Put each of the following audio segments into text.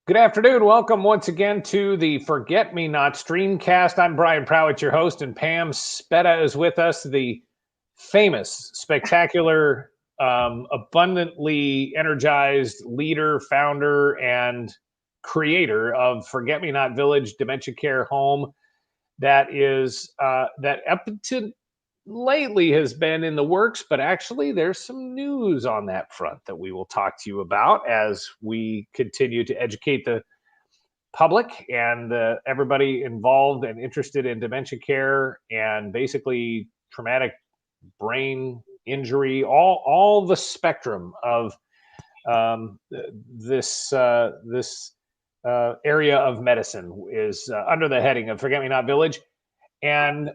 Good afternoon. Welcome once again to the Forget Me Not Streamcast. I'm Brian Prowett, your host, and Pam Spetta is with us, the famous, spectacular, abundantly energized leader, founder, and creator of Forget Me Not Village Dementia Care Home. That is that up to lately has been in the works, but actually there's some news on that front that we will talk to you about as we continue to educate the public and everybody involved and interested in dementia care and basically traumatic brain injury, all the spectrum of this area of medicine is under the heading of Forget Me Not Village. And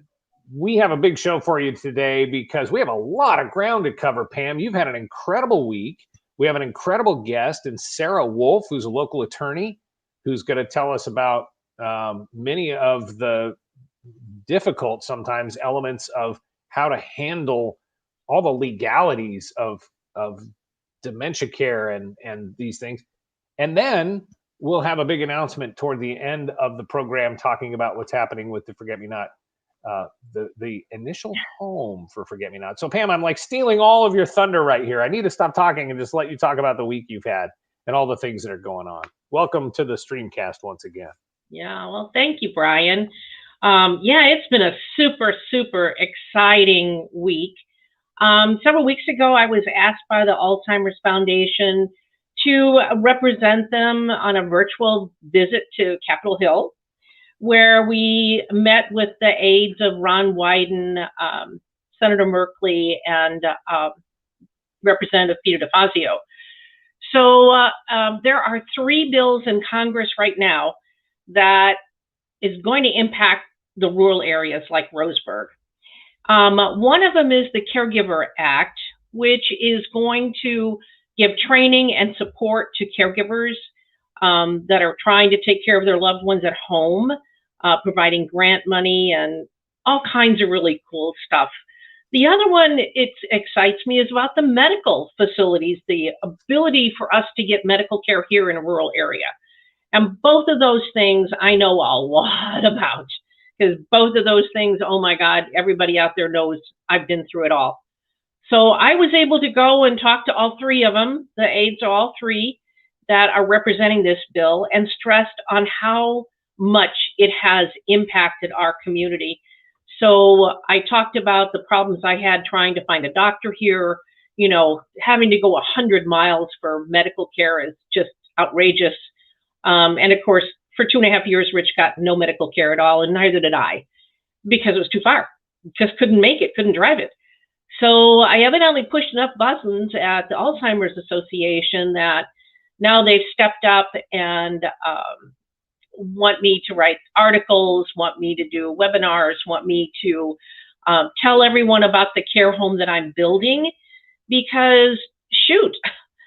we have a big show for you today because we have a lot of ground to cover, Pam. You've had an incredible week. We have an incredible guest in Sarah Wolf, who's a local attorney, who's going to tell us about many of the difficult, sometimes, elements of how to handle all the legalities of dementia care and these things. And then we'll have a big announcement toward the end of the program talking about what's happening with the Forget Me Not, the initial home for Forget Me Not. So Pam, I'm like stealing all of your thunder right here. I need to stop talking and just let you talk about the week you've had and all the things that are going on. Welcome to the Streamcast once again. Yeah, well, thank you, Brian. Yeah, it's been a super, super exciting week. Several weeks ago, I was asked by the Alzheimer's Foundation to represent them on a virtual visit to Capitol Hill, where we met with the aides of Ron Wyden, Senator Merkley, and Representative Peter DeFazio. So there are 3 bills in Congress right now that is going to impact the rural areas like Roseburg. One of them is the Caregiver Act, which is going to give training and support to caregivers that are trying to take care of their loved ones at home, providing grant money and all kinds of really cool stuff. The other one, it excites me, is about the medical facilities, the ability for us to get medical care here in a rural area. And both of those things I know a lot about, because both of those things, oh my God, everybody out there knows I've been through it all. So I was able to go and talk to all 3 of them, the aides of all 3 that are representing this bill, and stressed on how much it has impacted our community. So I talked about the problems I had trying to find a doctor here. You know, having to go 100 miles for medical care is just outrageous. And of course, for 2.5 years, Rich got no medical care at all, and neither did I, because it was too far. Just couldn't make it, couldn't drive it. So I evidently pushed enough buttons at the Alzheimer's Association that now they've stepped up and want me to write articles, want me to do webinars, want me to tell everyone about the care home that I'm building, because shoot,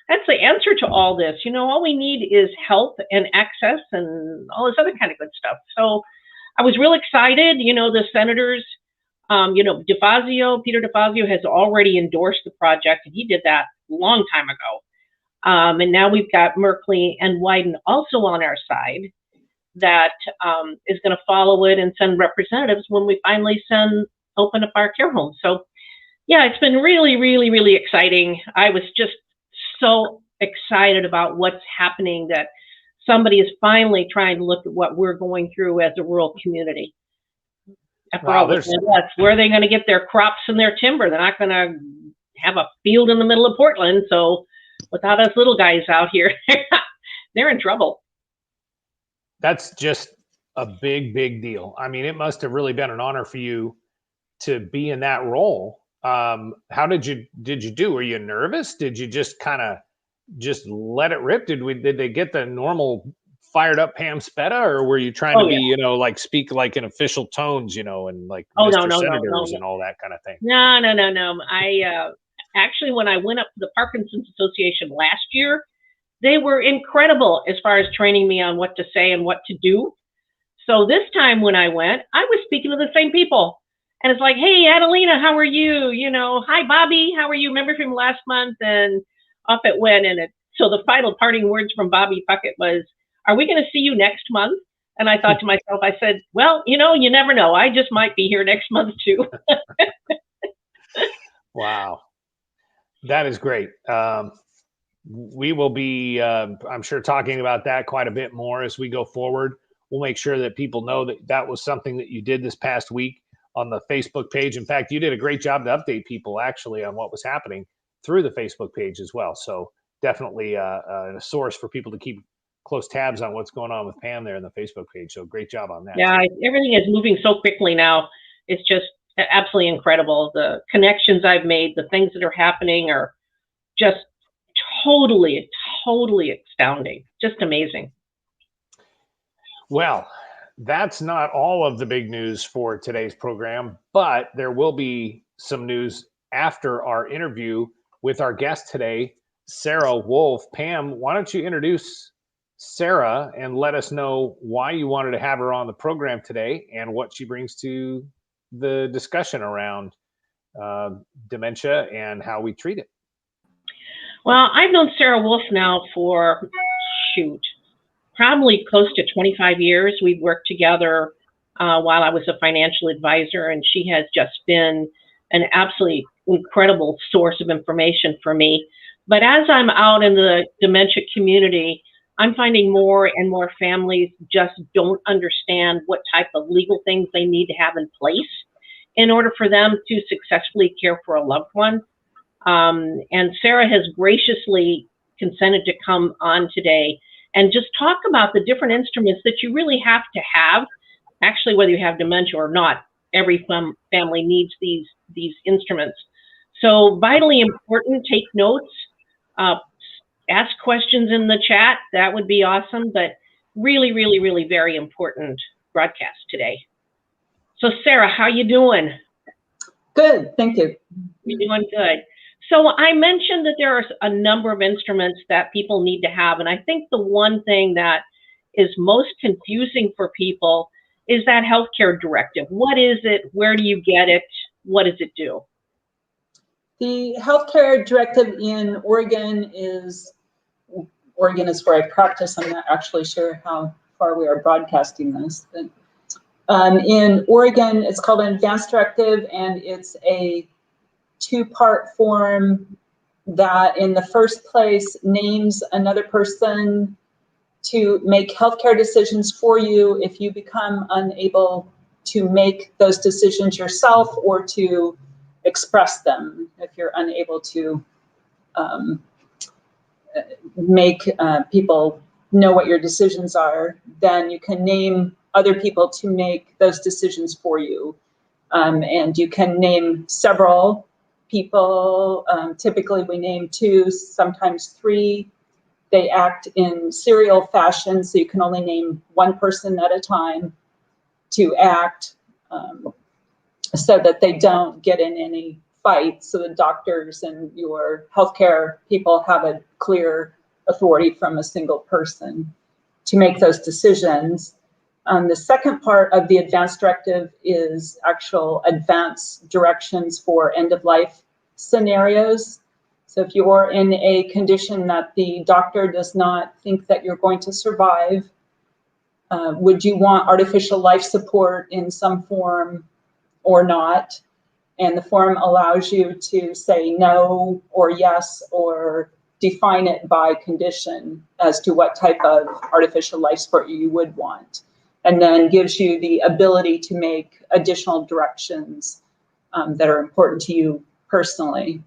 that's the answer to all this. You know, all we need is help and access and all this other kind of good stuff. So I was real excited. You know, the senators, Peter DeFazio has already endorsed the project, and he did that a long time ago. And now we've got Merkley and Wyden also on our side that is going to follow it and send representatives when we finally open up our care home. So yeah, it's been really, really, really exciting. I was just so excited about what's happening, that somebody is finally trying to look at what we're going through as a rural community. After all this, where are they going to get their crops and their timber? They're not going to have a field in the middle of Portland. So without us little guys out here, they're in trouble. That's just a big, big deal. I mean, it must have really been an honor for you to be in that role. How did you do? Were you nervous? Did you just kind of just let it rip? Did they get the normal fired up Pam Spetta, or were you trying to be, you know, like speak like in official tones, you know, and like Mr. Senators and all that kind of thing? No. I actually, when I went up to the Parkinson's Association last year, they were incredible as far as training me on what to say and what to do. So this time when I went, I was speaking to the same people. And it's like, hey, Adelina, how are you? You know, hi, Bobby, how are you? Remember from last month? And off it went. And so the final parting words from Bobby Puckett was, are we going to see you next month? And I thought to myself, I said, well, you know, you never know. I just might be here next month too. Wow. That is great. We will be, I'm sure, talking about that quite a bit more as we go forward. We'll make sure that people know that that was something that you did this past week on the Facebook page. In fact, you did a great job to update people actually on what was happening through the Facebook page as well. So definitely a source for people to keep close tabs on what's going on with Pam there in the Facebook page. So great job on that. Yeah, too. Everything is moving so quickly now. It's just absolutely incredible. The connections I've made, the things that are happening are just totally astounding. Just amazing. Well, that's not all of the big news for today's program, but there will be some news after our interview with our guest today, Sarah Wolf. Pam, why don't you introduce Sarah and let us know why you wanted to have her on the program today and what she brings to the discussion around dementia and how we treat it. Well, I've known Sarah Wolf now for, probably close to 25 years. We've worked together while I was a financial advisor, and she has just been an absolutely incredible source of information for me. But as I'm out in the dementia community, I'm finding more and more families just don't understand what type of legal things they need to have in place in order for them to successfully care for a loved one. And Sarah has graciously consented to come on today and just talk about the different instruments that you really have to have. Actually, whether you have dementia or not, every family needs these instruments. So vitally important, take notes, ask questions in the chat. That would be awesome, but really, really, really very important broadcast today. So Sarah, how you doing? Good, thank you. You're doing good. So I mentioned that there are a number of instruments that people need to have, and I think the one thing that is most confusing for people is that healthcare directive. What is it? Where do you get it? What does it do? The healthcare directive in Oregon is where I practice. I'm not actually sure how far we are broadcasting this. But, in Oregon, it's called an advanced directive, and it's a two-part form that in the first place names another person to make healthcare decisions for you if you become unable to make those decisions yourself or to express them. If you're unable to make people know what your decisions are, then you can name other people to make those decisions for you. And you can name several people. Typically we name 2, sometimes 3. They act in serial fashion, so you can only name one person at a time to act so that they don't get in any fights. So the doctors and your healthcare people have a clear authority from a single person to make those decisions. The second part of the advanced directive is actual advanced directions for end-of-life scenarios. So if you're in a condition that the doctor does not think that you're going to survive, would you want artificial life support in some form or not? And the form allows you to say no or yes, or define it by condition as to what type of artificial life support you would want. And then gives you the ability to make additional directions that are important to you personally.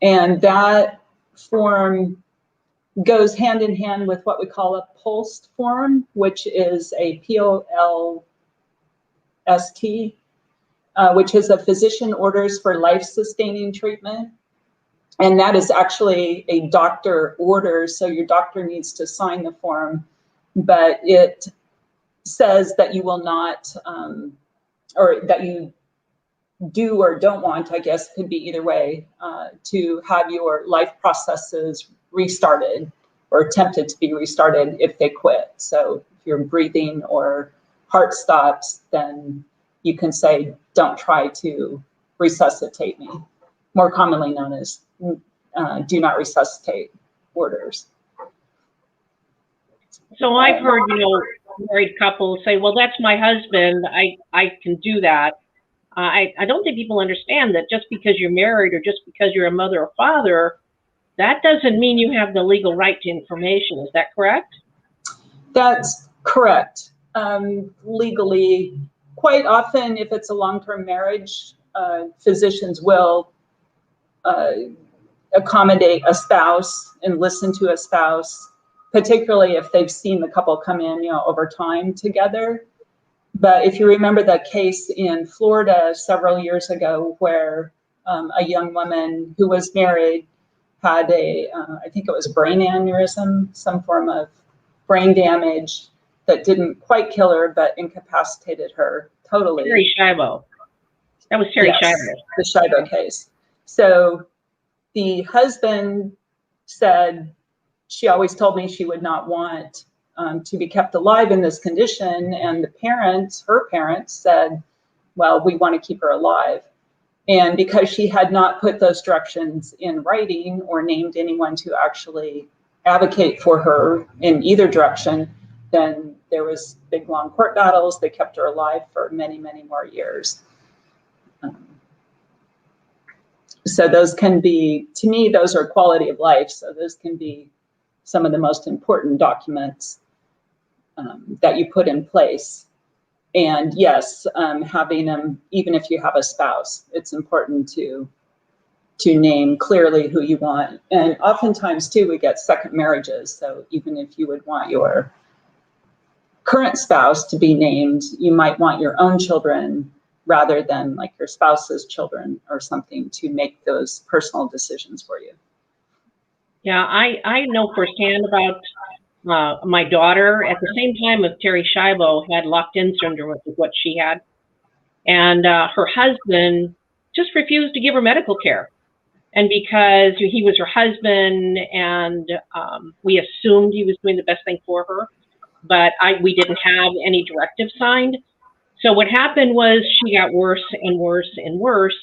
And that form goes hand in hand with what we call a POLST form, which is a POLST, which is a physician orders for life-sustaining treatment. And that is actually a doctor order, so your doctor needs to sign the form, but it says that you will not, or that you do or don't want, I guess could be either way, to have your life processes restarted or attempted to be restarted if they quit. So if your breathing or heart stops, then you can say, don't try to resuscitate me, more commonly known as do not resuscitate orders. So I've heard, married couples say, well, that's my husband. I can do that. I don't think people understand that just because you're married or just because you're a mother or father, that doesn't mean you have the legal right to information. Is that correct? That's correct. Legally, quite often, if it's a long-term marriage, physicians will accommodate a spouse and listen to a spouse, particularly if they've seen the couple come in, over time together. But if you remember the case in Florida several years ago where a young woman who was married had I think it was brain aneurysm, some form of brain damage that didn't quite kill her, but incapacitated her totally. Terry Schiavo. That was Terry Schiavo. The Schiavo case. So the husband said, she always told me she would not want to be kept alive in this condition. And her parents said, well, we want to keep her alive. And because she had not put those directions in writing or named anyone to actually advocate for her in either direction, then there was big, long court battles. They kept her alive for many, many more years. So those can be, to me, those are quality of life. So those can be some of the most important documents that you put in place. And yes, having them, even if you have a spouse, it's important to name clearly who you want. And oftentimes too, we get second marriages. So even if you would want your current spouse to be named, you might want your own children rather than like your spouse's children or something to make those personal decisions for you. Yeah, I know firsthand about my daughter at the same time as Terry Schiavo had locked-in syndrome, which is what she had. And her husband just refused to give her medical care. And because he was her husband and we assumed he was doing the best thing for her, but we didn't have any directive signed. So what happened was she got worse and worse and worse.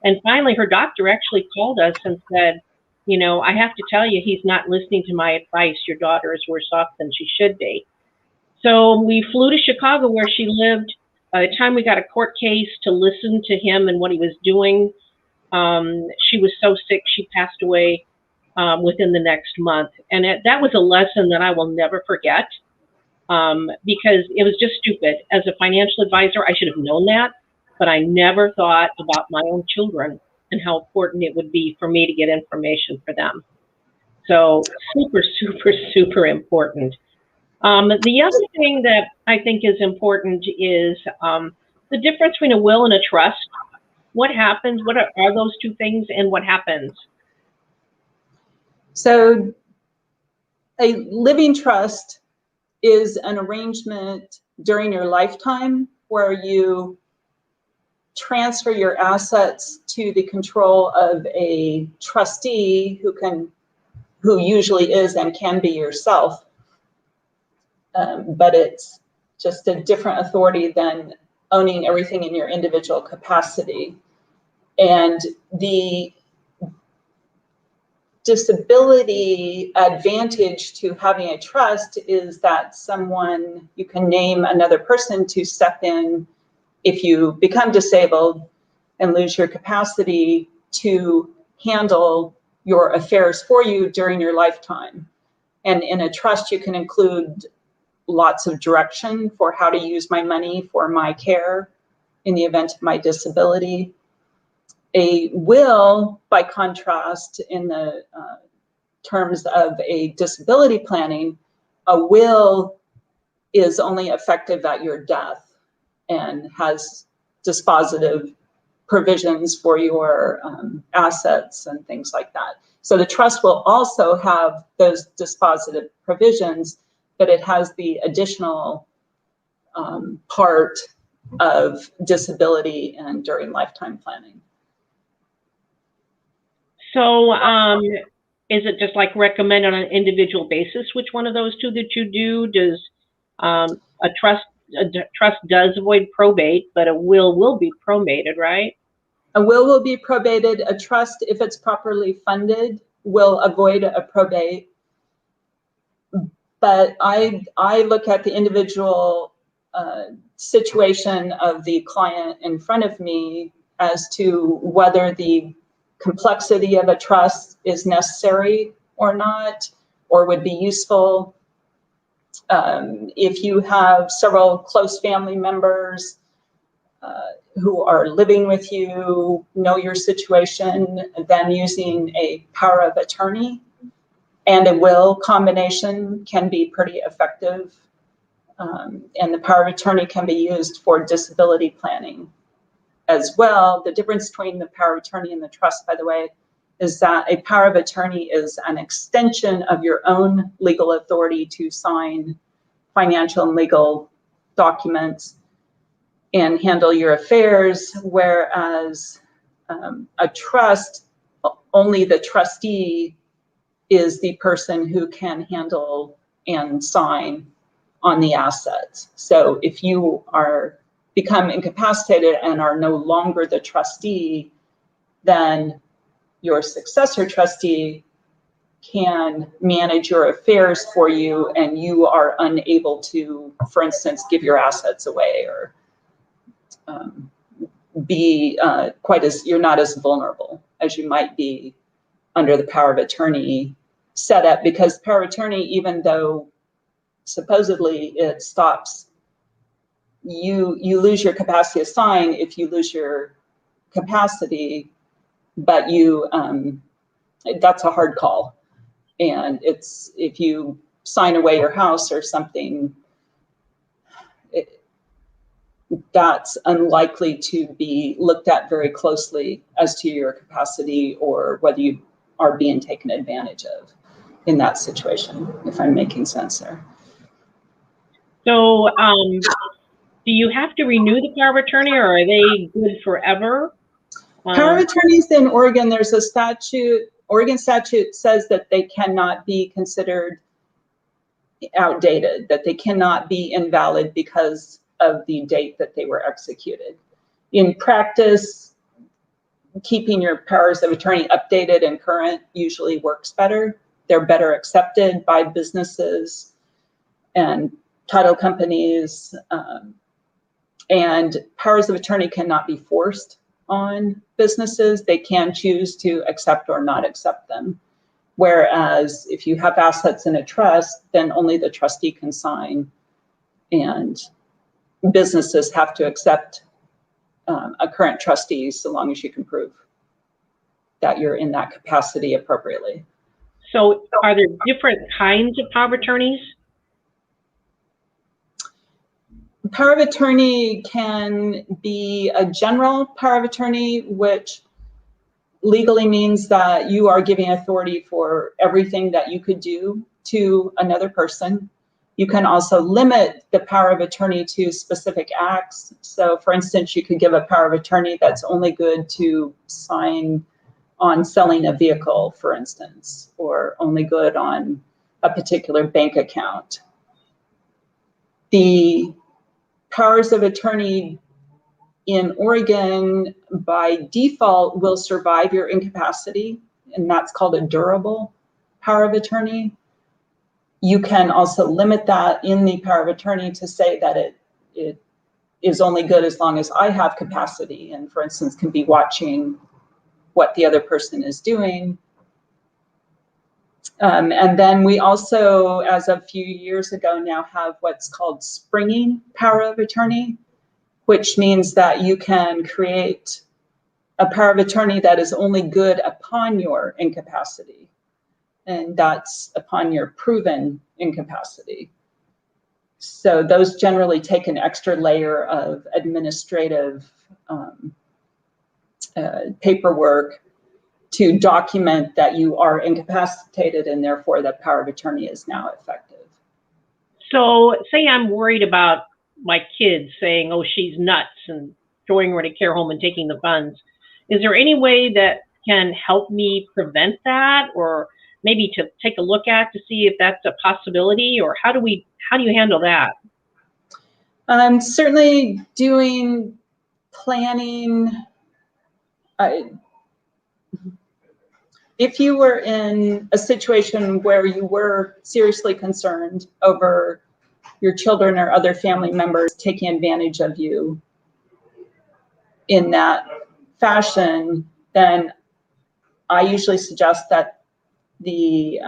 And finally, her doctor actually called us and said, I have to tell you, he's not listening to my advice. Your daughter is worse off than she should be. So we flew to Chicago where she lived. By the time we got a court case to listen to him and what he was doing, she was so sick, she passed away within the next month. And that was a lesson that I will never forget because it was just stupid. As a financial advisor, I should have known that, but I never thought about my own children and how important it would be for me to get information for them. So super, super, super important. The other thing that I think is important is the difference between a will and a trust. What happens? What are those two things and what happens? So a living trust is an arrangement during your lifetime where you transfer your assets to the control of a trustee who usually is and can be yourself. But it's just a different authority than owning everything in your individual capacity. And the disability advantage to having a trust is that you can name another person to step in if you become disabled and lose your capacity to handle your affairs for you during your lifetime. And in a trust, you can include lots of direction for how to use my money for my care in the event of my disability. A will, by contrast, in the terms of a disability planning, a will is only effective at your death and has dispositive provisions for your assets and things like that. So the trust will also have those dispositive provisions, but it has the additional part of disability and during lifetime planning. So is it just like recommend on an individual basis which one of those two that you do? Does a trust does avoid probate, but a will be probated, right? A will be probated. A trust, if it's properly funded, will avoid a probate. but I look at the individual situation of the client in front of me as to whether the complexity of a trust is necessary or not, or would be useful. If you have several close family members who are living with you, know your situation, then using a power of attorney and a will combination can be pretty effective. And the power of attorney can be used for disability planning as well. The difference between the power of attorney and the trust, by the way, is that a power of attorney is an extension of your own legal authority to sign financial and legal documents and handle your affairs, whereas a trust, only the trustee is the person who can handle and sign on the assets. So if you become incapacitated and are no longer the trustee, then your successor trustee can manage your affairs for you, and you are unable to, for instance, give your assets away or be you're not as vulnerable as you might be under the power of attorney setup, because power of attorney, even though supposedly it stops you lose your capacity to sign if you lose your capacity, but that's a hard call. And it's, if you sign away your house or something, that's unlikely to be looked at very closely as to your capacity or whether you are being taken advantage of in that situation, if I'm making sense there. So do you have to renew the power of attorney, or are they good forever? Power of attorneys in Oregon, there's a statute, Oregon statute says that they cannot be considered outdated, that they cannot be invalid because of the date that they were executed. In practice, keeping your powers of attorney updated and current usually works better. They're better accepted by businesses and title companies, and powers of attorney cannot be forced on businesses. They can choose to accept or not accept them. Whereas if you have assets in a trust, then only the trustee can sign, and businesses have to accept a current trustee so long as you can prove that you're in that capacity appropriately. So are there different kinds of power of attorneys? Power of attorney can be a general power of attorney, which legally means that you are giving authority for everything that you could do to another person. You can also limit the power of attorney to specific acts. So for instance, you could give a power of attorney that's only good to sign on selling a vehicle, for instance, or only good on a particular bank account. The powers of attorney in Oregon by default will survive your incapacity, and that's called a durable power of attorney. You can also limit that in the power of attorney to say that it is only good as long as I have capacity, and for instance, can be watching what the other person is doing. And then we also, as of a few years ago now, have what's called springing power of attorney, which means that you can create a power of attorney that is only good upon your incapacity, and that's upon your proven incapacity. So those generally take an extra layer of administrative paperwork to document that you are incapacitated, and therefore that power of attorney is now effective. So say I'm worried about my kids saying, oh, she's nuts, and throwing her in a care home and taking the funds. Is there any way that can help me prevent that, or maybe to take a look at to see if that's a possibility, or how do you handle that? Certainly doing planning. if you were in a situation where you were seriously concerned over your children or other family members taking advantage of you in that fashion, then I usually suggest that the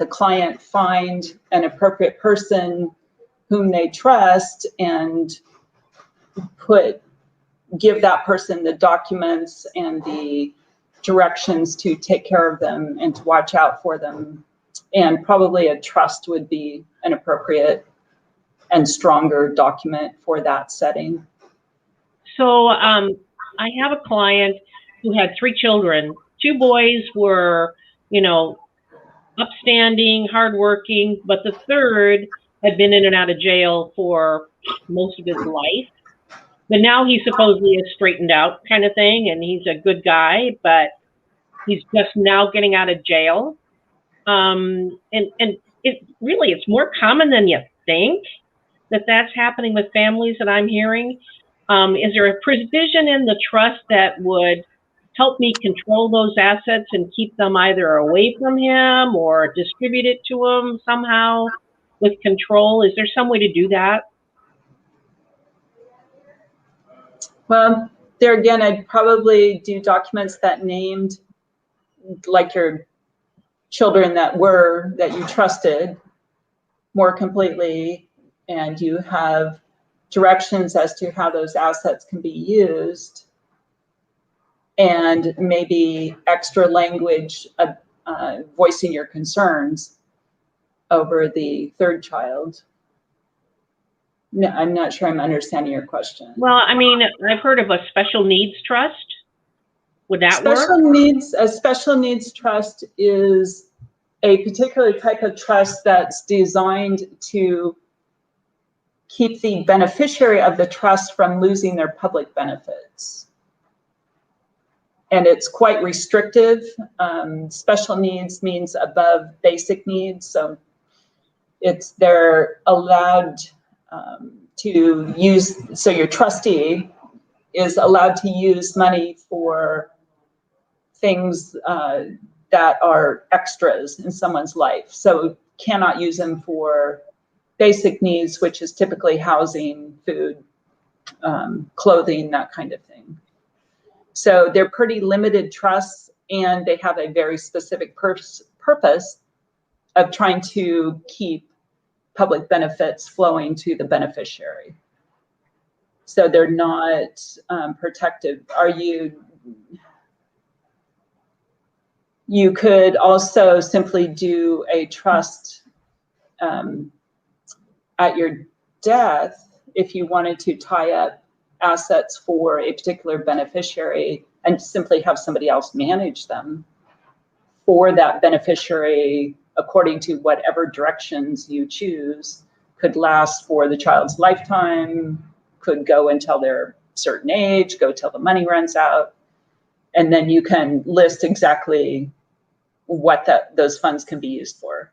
client find an appropriate person whom they trust and give that person the documents and the directions to take care of them and to watch out for them. And probably a trust would be an appropriate and stronger document for that setting. So I have a client who had 3 children. 2 boys were, you know, upstanding, hardworking, but the third had been in and out of jail for most of his life. But now he supposedly is straightened out kind of thing, and he's a good guy, but he's just now getting out of jail. And it's more common than you think that that's happening with families that I'm hearing. Is there a provision in the trust that would help me control those assets and keep them either away from him or distribute it to him somehow with control? Is there some way to do that? Well, there again, I'd probably do documents that named like your children that you trusted more completely, and you have directions as to how those assets can be used, and maybe extra language voicing your concerns over the third child. No, I'm not sure I'm understanding your question. Well, I mean, I've heard of a special needs trust. Would that work? A special needs trust is a particular type of trust that's designed to keep the beneficiary of the trust from losing their public benefits. And it's quite restrictive. Special needs means above basic needs. So they're allowed to use, so your trustee is allowed to use money for things that are extras in someone's life. So cannot use them for basic needs, which is typically housing, food, clothing, that kind of thing. So they're pretty limited trusts, and they have a very specific purpose of trying to keep public benefits flowing to the beneficiary. So they're not protective. You could also simply do a trust at your death if you wanted to tie up assets for a particular beneficiary and simply have somebody else manage them for that beneficiary according to whatever directions you choose. Could last for the child's lifetime, could go until they're a certain age, go till the money runs out, and then you can list exactly what those funds can be used for.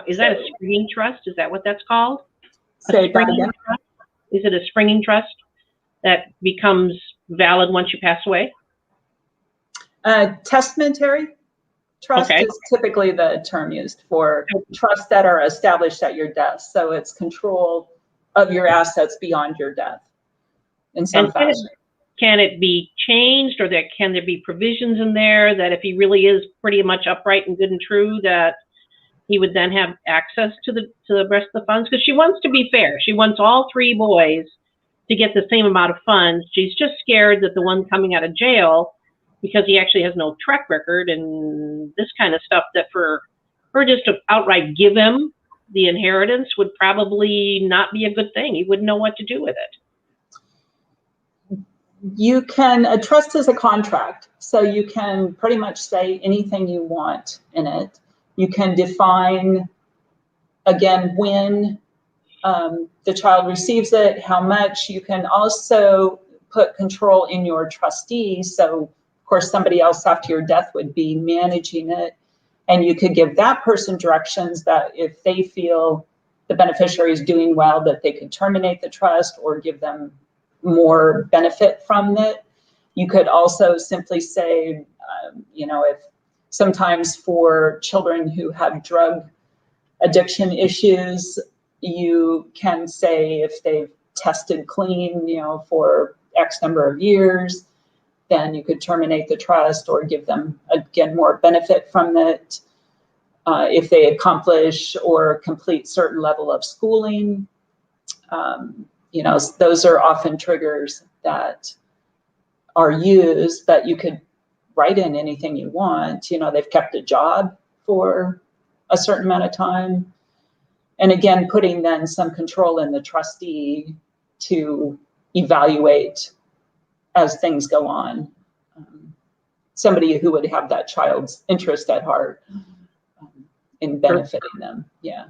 Is that a springing trust? Is that what that's called? Say that again. Is it a springing trust that becomes valid once you pass away? Testamentary trust is typically the term used for trusts that are established at your death. So it's control of your assets beyond your death in some fashion. Can it be changed, or can there be provisions in there that if he really is pretty much upright and good and true, that he would then have access to the rest of the funds? Because she wants to be fair. She wants all 3 boys to get the same amount of funds. She's just scared that the one coming out of jail, because he actually has no track record and this kind of stuff, that for her just to outright give him the inheritance would probably not be a good thing. He wouldn't know what to do with it. A trust is a contract, so you can pretty much say anything you want in it. You can define, again, when the child receives it, how much. You can also put control in your trustee. So, of course, somebody else after your death would be managing it. And you could give that person directions that if they feel the beneficiary is doing well, that they could terminate the trust or give them more benefit from it. You could also simply say, You know, if sometimes for children who have drug addiction issues, you can say if they've tested clean, you know, for X number of years, then you could terminate the trust or give them, again, more benefit from it. If they accomplish or complete certain level of schooling, you know, those are often triggers that are used, but you could write in anything you want. You know, they've kept a job for a certain amount of time. And again, putting then some control in the trustee to evaluate as things go on. Somebody who would have that child's interest at heart in benefiting them. Yeah.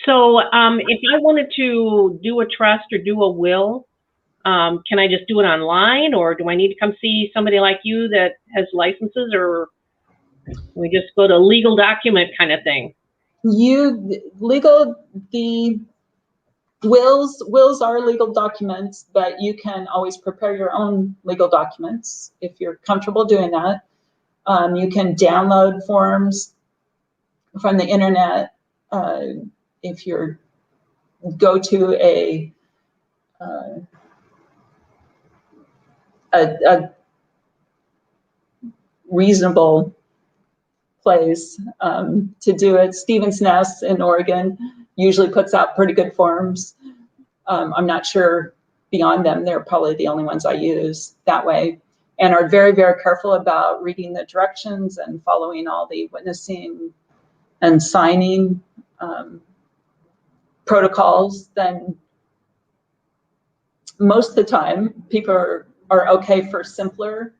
So if I wanted to do a trust or do a will, can I just do it online, or do I need to come see somebody like you that has licenses, or we just go to legal document kind of thing? The wills are legal documents, but you can always prepare your own legal documents if you're comfortable doing that. You can download forms from the internet. If you go to a reasonable place to do it. Stevens Nest in Oregon usually puts out pretty good forms. I'm not sure beyond them, they're probably the only ones I use that way, and are very, very careful about reading the directions and following all the witnessing and signing protocols. Then most of the time people are okay for simpler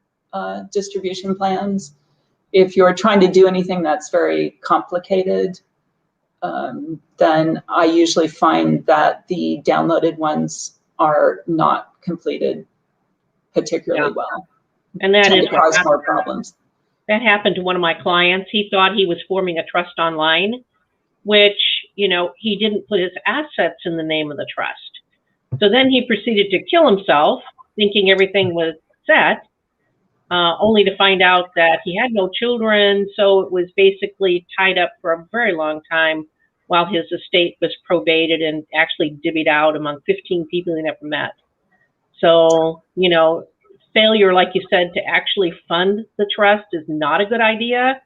distribution plans. If you're trying to do anything that's very complicated, then I usually find that the downloaded ones are not completed particularly well. And that is cause more problems. That happened to one of my clients. He thought he was forming a trust online, which, you know, he didn't put his assets in the name of the trust. So then he proceeded to kill himself, thinking everything was set, only to find out that he had no children. So it was basically tied up for a very long time while his estate was probated and actually divvied out among 15 people he never met. So, you know, failure, like you said, to actually fund the trust is not a good idea.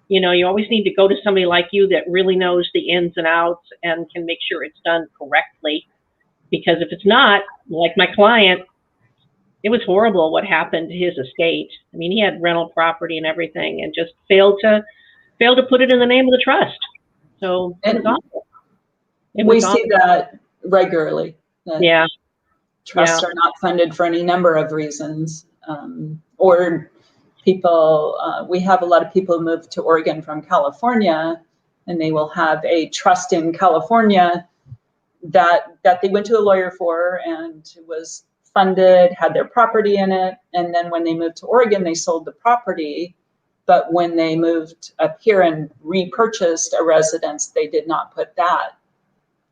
You know, you always need to go to somebody like you that really knows the ins and outs and can make sure it's done correctly. Because if it's not, like my client, it was horrible what happened to his estate. I mean, he had rental property and everything, and just failed to put it in the name of the trust. So it was awful. We see that regularly. Yeah. Trusts are not funded for any number of reasons, or people. We have a lot of people who move to Oregon from California, and they will have a trust in California that they went to a lawyer for and was funded, had their property in it, and then when they moved to Oregon, they sold the property. But when they moved up here and repurchased a residence, they did not put that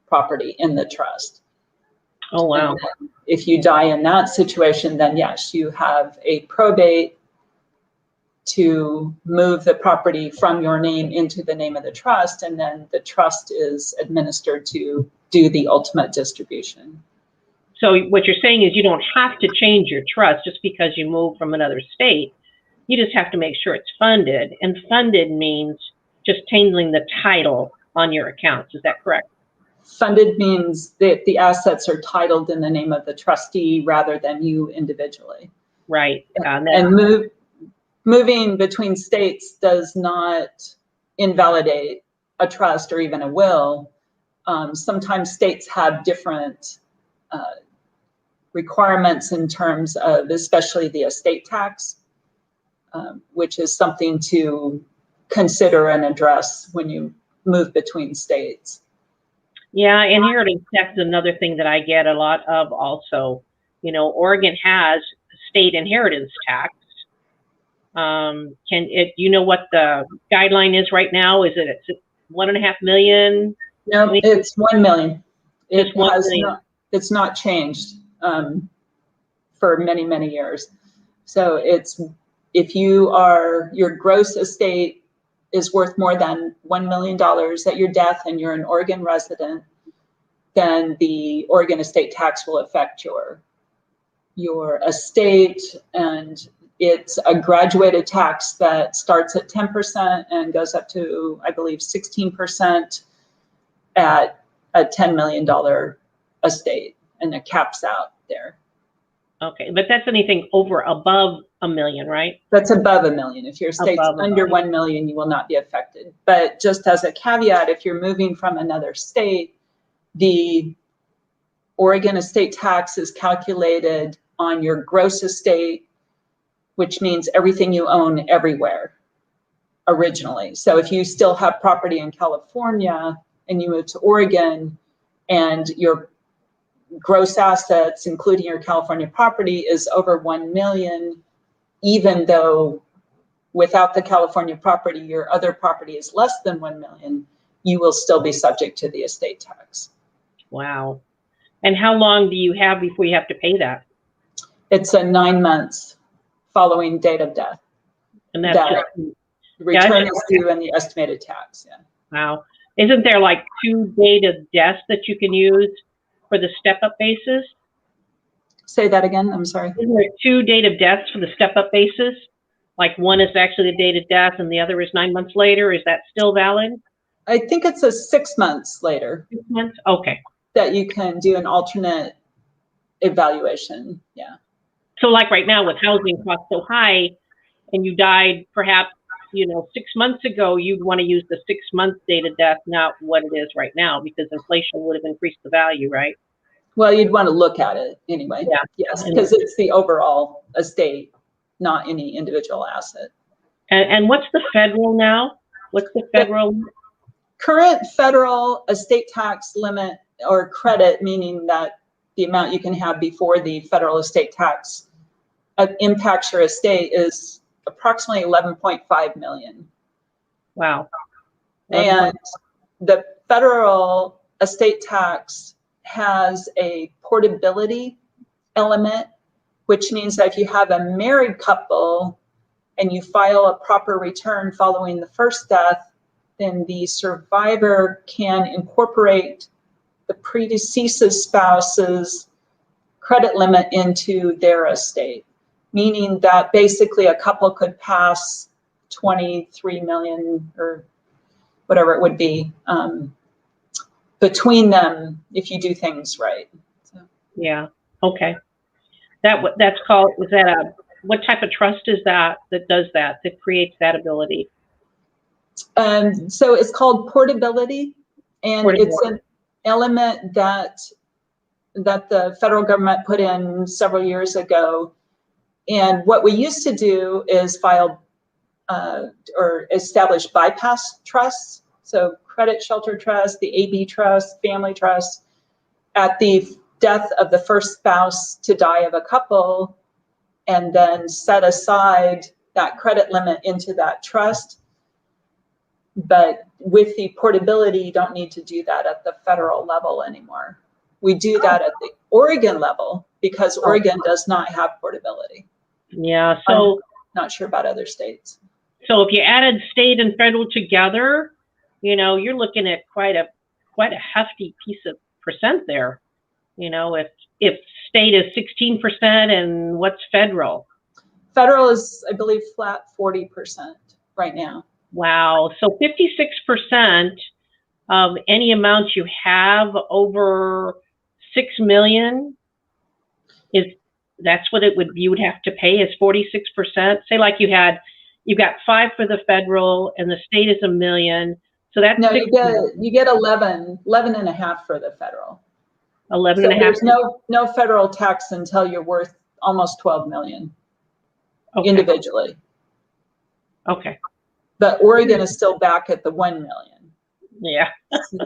property in the trust. Oh, wow. If you die in that situation, then yes, you have a probate to move the property from your name into the name of the trust, and then the trust is administered to do the ultimate distribution. So what you're saying is you don't have to change your trust just because you move from another state. You just have to make sure it's funded, and funded means just changing the title on your accounts. Is that correct? Funded means that the assets are titled in the name of the trustee rather than you individually. Right. And moving between states does not invalidate a trust or even a will. Sometimes states have different requirements in terms of especially the estate tax, which is something to consider and address when you move between states. Yeah, inheritance tax is another thing that I get a lot of also. You know, Oregon has state inheritance tax. You know what the guideline is right now? Is it 1.5 million? No, it's 1 million. It's not changed for many, many years. So it's if your gross estate is worth more than $1 million at your death and you're an Oregon resident, then the Oregon estate tax will affect your estate, and it's a graduated tax that starts at 10% and goes up to, I believe, 16% at a $10 million estate, and it caps out there. Okay, but that's anything above $1 million, right? That's above $1 million. If your estate's under $1 million, you will not be affected. But just as a caveat, if you're moving from another state, the Oregon estate tax is calculated on your gross estate, which means everything you own everywhere originally. So if you still have property in California and you move to Oregon and your gross assets, including your California property, is over 1 million, even though without the California property, your other property is less than 1 million, you will still be subject to the estate tax. Wow. And how long do you have before you have to pay that? It's a 9 months following date of death. And that's that return is due and the estimated tax. Yeah. Wow. Isn't there like 2 date of death that you can use for the step-up basis? Say that again, I'm sorry. Isn't there 2 date of deaths for the step-up basis? Like one is actually the date of death and the other is 9 months later. Is that still valid? I think it's a 6 months later. 6 months? Okay. That you can do an alternate evaluation, yeah. So like right now with housing costs so high and you died perhaps, 6 months ago, you'd want to use the 6 month date of death, not what it is right now, because inflation would have increased the value, right? Well, you'd want to look at it anyway. Yeah. Yes, because it's the overall estate, not any individual asset. And what's the federal now? What's the federal? Current federal estate tax limit or credit, meaning that the amount you can have before the federal estate tax impacts your estate, is approximately 11.5 million. Wow. And the federal estate tax has a portability element, which means that if you have a married couple and you file a proper return following the first death, then the survivor can incorporate the predeceased spouse's credit limit into their estate, meaning that basically a couple could pass 23 million or whatever it would be between them if you do things right. So. Yeah. Okay. That's called, is that what type of trust is that does that creates that ability? So it's called portability, and it's an element that the federal government put in several years ago. And what we used to do is file or establish bypass trusts. So credit shelter trust, the AB trust, family trust, at the death of the first spouse to die of a couple, and then set aside that credit limit into that trust. But with the portability, you don't need to do that at the federal level anymore. We do that at the Oregon level because Oregon does not have portability. Yeah, so I'm not sure about other states. So if you added state and federal together, you're looking at quite a hefty piece of percent there. If state is 16% and what's federal? Federal is, I believe, flat 40% right now. What So 56% of any amount you have over 6 million that's what you would have to pay is 46%. Say like you've got 5 for the federal and the state is $1 million. So that's no, you get 11 and a half for the federal. 11 so and a half. There's no federal tax until you're worth almost 12 million individually. Okay. But Oregon is still back at the 1 million. Yeah.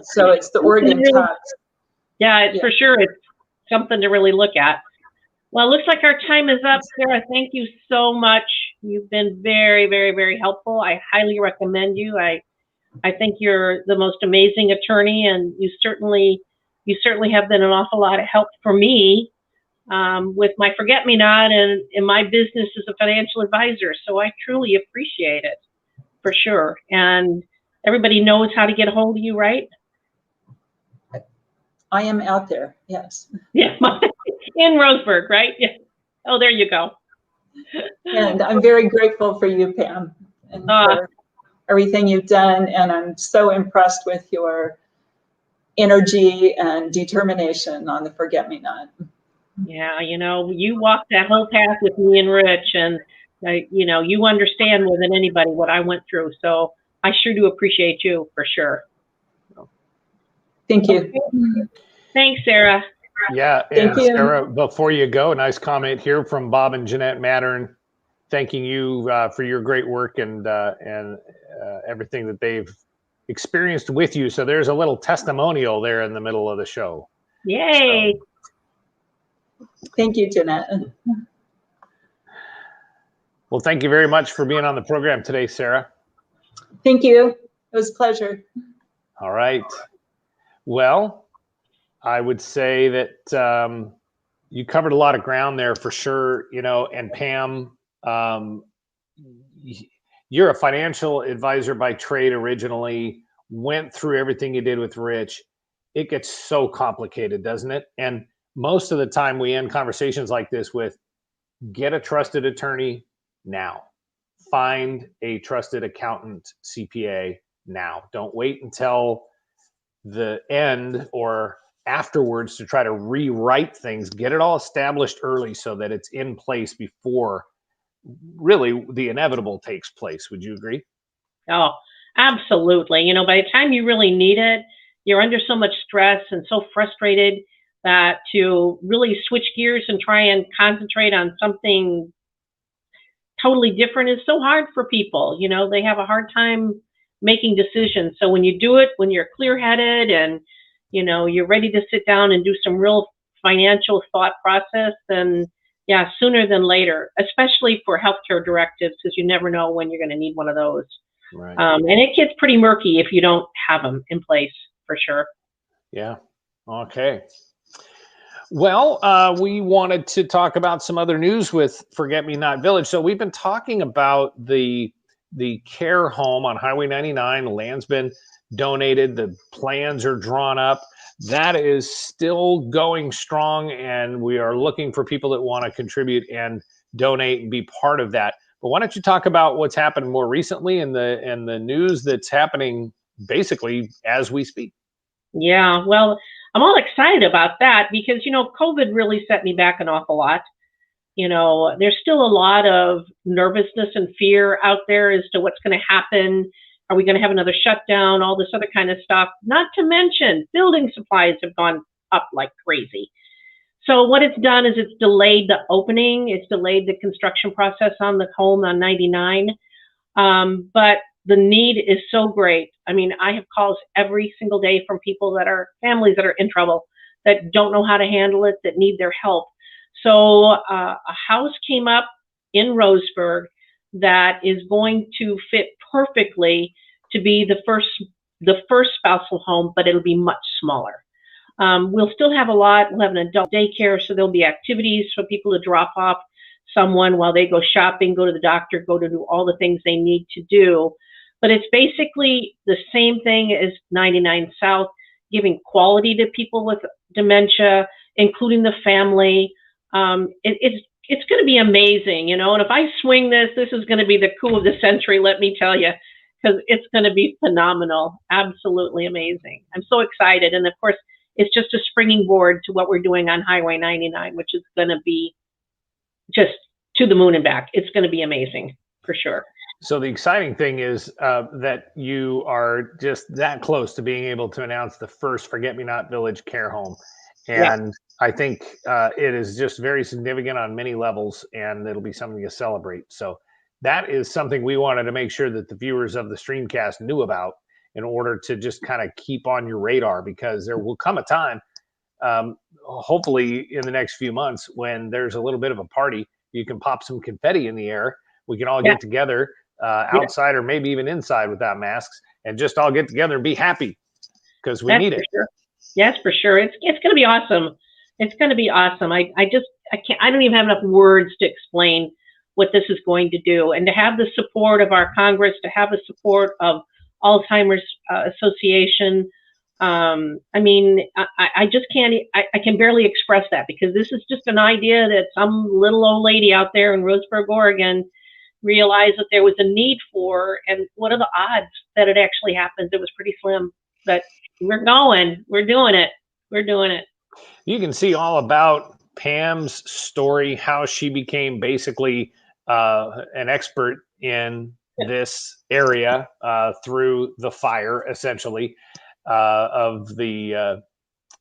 So it's the Oregon tax. Yeah, for sure. It's something to really look at. Well, it looks like our time is up, Sarah. Thank you so much. You've been very, very, very helpful. I highly recommend you. I think you're the most amazing attorney, and you certainly have been an awful lot of help for me with my forget-me-not and in my business as a financial advisor. So I truly appreciate it, for sure. And everybody knows how to get a hold of you, right? I am out there, yes. Yeah, in Roseburg, right? Yeah. Oh, there you go. And I'm very grateful for you, Pam, and for everything you've done. And I'm so impressed with your energy and determination on the forget-me-not. Yeah, you walked that whole path with me and Rich, and you understand more than anybody what I went through. So I sure do appreciate you, for sure. Thank you. Okay. Thanks, Sarah. Yeah, Thank you. Sarah, before you go, a nice comment here from Bob and Jeanette Mattern, thanking you for your great work and everything that they've experienced with you. So there's a little testimonial there in the middle of the show. Yay. So, thank you, Jeanette. Well, thank you very much for being on the program today, Sarah. Thank you. It was a pleasure. All right. Well, I would say that you covered a lot of ground there for sure, and Pam, you're a financial advisor by trade originally, went through everything you did with Rich. It gets so complicated, doesn't it? And most of the time we end conversations like this with, get a trusted attorney now. Find a trusted accountant, CPA now. Don't wait until the end or afterwards to try to rewrite things. Get it all established early so that it's in place before really the inevitable takes place. Would you agree? Oh, absolutely. By the time you really need it, you're under so much stress and so frustrated that to really switch gears and try and concentrate on something totally different is so hard for people. They have a hard time making decisions. So when you do it, when you're clear-headed and you're ready to sit down and do some real financial thought process, then yeah, sooner than later, especially for healthcare directives, because you never know when you're going to need one of those. Right. And it gets pretty murky if you don't have them in place, for sure. Yeah. Okay. Well, we wanted to talk about some other news with Forget Me Not Village. So we've been talking about the care home on Highway 99. The land's been donated. The plans are drawn up. That is still going strong, and we are looking for people that want to contribute and donate and be part of that. But why don't you talk about what's happened more recently in the news that's happening basically as we speak? Yeah, well, I'm all excited about that because, COVID really set me back an awful lot. There's still a lot of nervousness and fear out there as to what's going to happen. Are we going to have another shutdown? All this other kind of stuff. Not to mention, building supplies have gone up like crazy. So what it's done is it's delayed the opening. It's delayed the construction process on the home on 99. But the need is so great. I mean, I have calls every single day from people that are families that are in trouble, that don't know how to handle it, that need their help. So a house came up in Roseburg that is going to fit perfectly to be the first spousal home, but it'll be much smaller. We'll still have a lot. We'll have an adult daycare, so there'll be activities for people to drop off someone while they go shopping, go to the doctor, go to do all the things they need to do. But it's basically the same thing as 99 South, giving quality to people with dementia, including the family. It's going to be amazing, and if I swing this is going to be the coup of the century, let me tell you, because it's going to be phenomenal, absolutely amazing. I'm so excited. And of course, it's just a springing board to what we're doing on Highway 99, which is going to be just to the moon and back. It's going to be amazing, for sure. So the exciting thing is that you are just that close to being able to announce the first Forget Me Not Village care home. And yeah. I think it is just very significant on many levels, and it'll be something to celebrate. So that is something we wanted to make sure that the viewers of the Streamcast knew about in order to just kind of keep on your radar, because there will come a time, hopefully in the next few months, when there's a little bit of a party. You can pop some confetti in the air. We can all get together outside or maybe even inside without masks, and just all get together and be happy, because we need it. Sure. Yes, for sure. It's going to be awesome. It's going to be awesome. I can't, I don't even have enough words to explain what this is going to do. And to have the support of our Congress, to have the support of Alzheimer's Association, I mean, I just can't, I can barely express that, because this is just an idea that some little old lady out there in Roseburg, Oregon, realized that there was a need for, and what are the odds that it actually happens? It was pretty slim, but we're doing it. You can see all about Pam's story, how she became basically an expert in this area through the fire, essentially, of the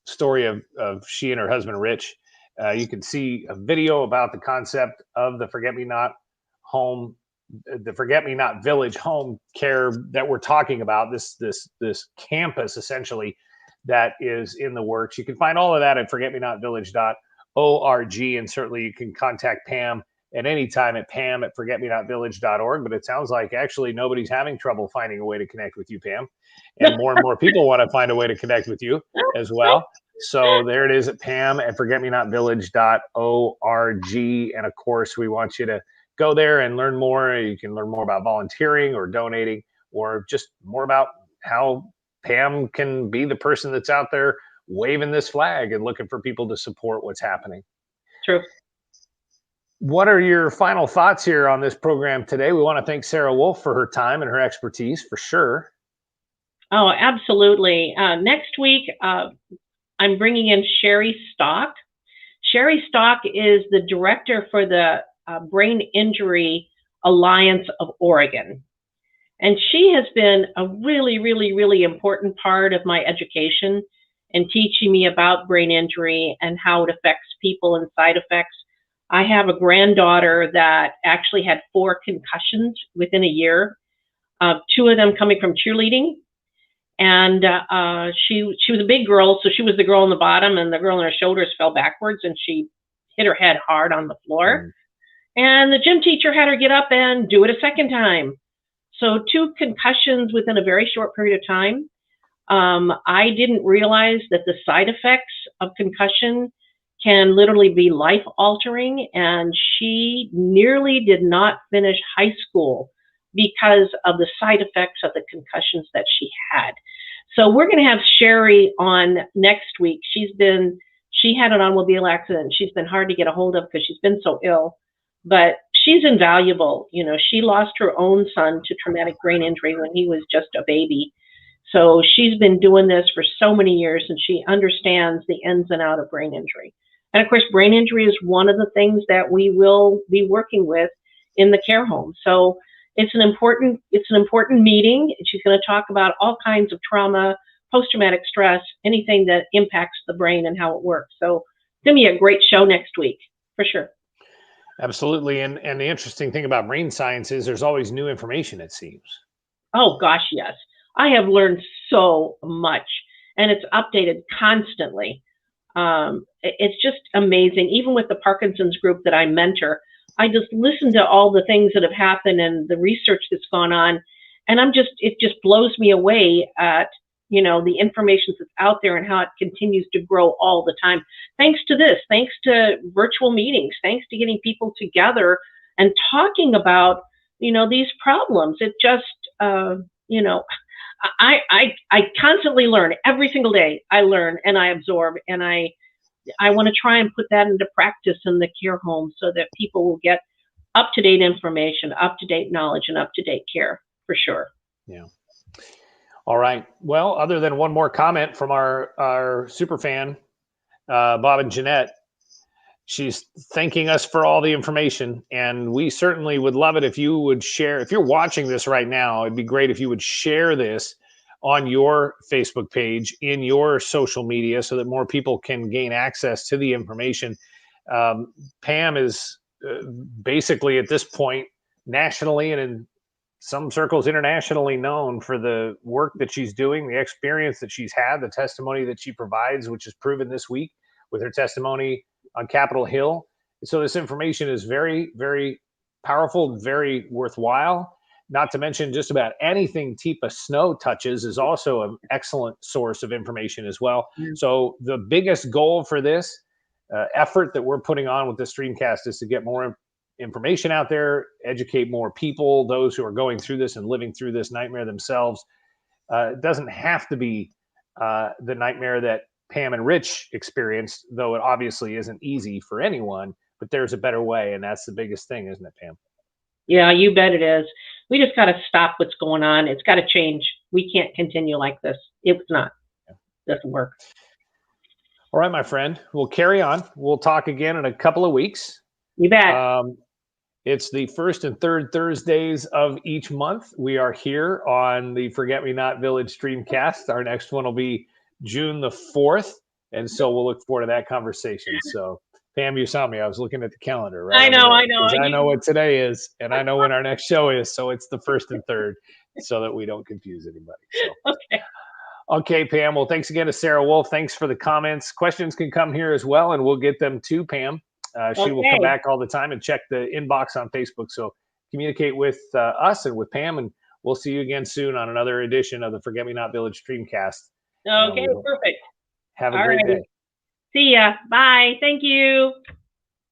story of she and her husband, Rich. You can see a video about the concept of the Forget-Me-Not home, the Forget-Me-Not Village home care that we're talking about, this campus, essentially, that is in the works. You can find all of that at forgetmenotvillage.org, and certainly you can contact Pam at any time at pam@forgetmenotvillage.org. But it sounds like actually nobody's having trouble finding a way to connect with you, Pam, and more people want to find a way to connect with you as well. So there it is at pam@forgetmenotvillage.org, and of course we want you to go there and learn more. You can learn more about volunteering or donating, or just more about how Pam can be the person that's out there waving this flag and looking for people to support what's happening. True. What are your final thoughts here on this program today? We want to thank Sarah Wolf for her time and her expertise, for sure. Oh, absolutely. Next week, I'm bringing in Sherry Stock. Sherry Stock is the director for the Brain Injury Alliance of Oregon. And she has been a really, really, really important part of my education and teaching me about brain injury and how it affects people and side effects. I have a granddaughter that actually had 4 concussions within a year, 2 of them coming from cheerleading. And she was a big girl, so she was the girl on the bottom, and the girl on her shoulders fell backwards, and she hit her head hard on the floor. And the gym teacher had her get up and do it a second time. So 2 concussions within a very short period of time. I didn't realize that the side effects of concussion can literally be life-altering, and she nearly did not finish high school because of the side effects of the concussions that she had. So we're going to have Sherry on next week. She had an automobile accident. She's been hard to get a hold of because she's been so ill, but she's invaluable. You know, she lost her own son to traumatic brain injury when he was just a baby. So she's been doing this for so many years, and she understands the ins and outs of brain injury. And of course, brain injury is one of the things that we will be working with in the care home. So it's an important meeting. She's going to talk about all kinds of trauma, post-traumatic stress, anything that impacts the brain and how it works. So it's going to be a great show next week, for sure. Absolutely. And the interesting thing about brain science is there's always new information, it seems. Oh, gosh, yes. I have learned so much, and it's updated constantly. It's just amazing. Even with the Parkinson's group that I mentor, I just listen to all the things that have happened and the research that's gone on, and it just blows me away at, you know, the information that's out there and how it continues to grow all the time. Thanks to this, thanks to virtual meetings, thanks to getting people together and talking about, you know, these problems. It just, you know, I constantly learn. Every single day I learn and I absorb, and I want to try and put that into practice in the care home so that people will get up-to-date information, up-to-date knowledge, and up-to-date care, for sure. Yeah. All right. Well, other than one more comment from our super fan, Bob and Jeanette, she's thanking us for all the information, and we certainly would love it if you would share. If you're watching this right now, it'd be great if you would share this on your Facebook page, in your social media, so that more people can gain access to the information. Pam is basically at this point nationally and in some circles internationally known for the work that she's doing, the experience that she's had, the testimony that she provides, which is proven this week with her testimony on Capitol Hill. So this information is very, very powerful, very worthwhile. Not to mention just about anything Teepa Snow touches is also an excellent source of information as well. So the biggest goal for this effort that we're putting on with the Streamcast is to get more information out there, educate more people, those who are going through this and living through this nightmare themselves. It doesn't have to be the nightmare that Pam and Rich experienced, though it obviously isn't easy for anyone, but there's a better way. And that's the biggest thing, isn't it, Pam? Yeah, you bet it is. We just got to stop what's going on. It's got to change. We can't continue like this. It's not. It doesn't work. All right, my friend. We'll carry on. We'll talk again in a couple of weeks. You bet. It's the first and third Thursdays of each month. We are here on the Forget Me Not Village Streamcast. Our next one will be June the 4th. And so we'll look forward to that conversation. So, Pam, you saw me. I was looking at the calendar, right? I know. I know what today is, and I know when our next show is. So it's the first and third, so that we don't confuse anybody. So. Okay, Pam. Well, thanks again to Sarah Wolf. Thanks for the comments. Questions can come here as well, and we'll get them to Pam. She will come back all the time and check the inbox on Facebook. So communicate with us and with Pam, and we'll see you again soon on another edition of the Forget Me Not Village Streamcast. Okay, perfect. Have a great day. See ya. Bye. Thank you.